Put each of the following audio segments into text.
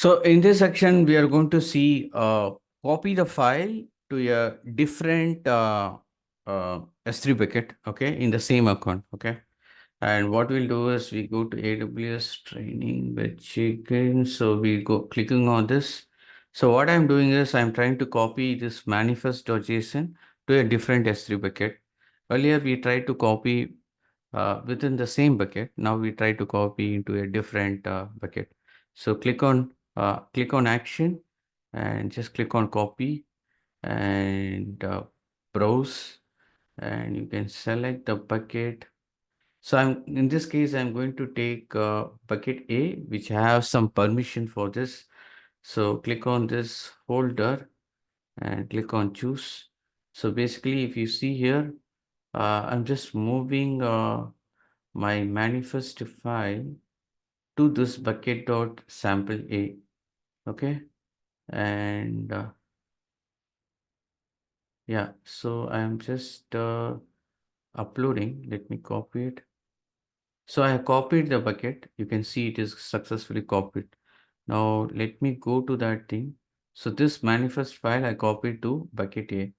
So in this section, we are going to see copy the file to a different S3 bucket, okay, in the same account, okay. And what we'll do is we go to AWS training with chicken. So we go clicking on this. So what I'm doing is I'm trying to copy this manifest.json to a different S3 bucket. Earlier, we tried to copy within the same bucket. Now we try to copy into a different bucket. So click on action and just click on copy and browse, and you can select the bucket. So in this case, I'm going to take bucket A, which has some permission for this. So click on this folder and click on choose. So basically, if you see here, I'm just moving my manifest file to this bucket dot sample A. Okay. And yeah, so I'm just uploading. Let me copy it. So I have copied the bucket. You can see it is successfully copied. Now let me go to that thing. So this manifest file I copied to bucket A.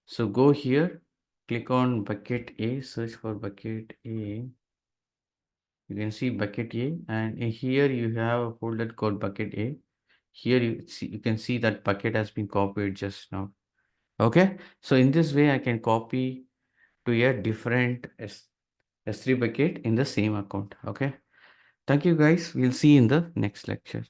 So go here, click on bucket A, search for bucket A. You can see bucket A, and in here you have a folder called bucket A. Here you can see that bucket has been copied just now. Okay, so in this way I can copy to a different S3 bucket in the same account. Okay, thank you guys. We'll see you in the next lecture.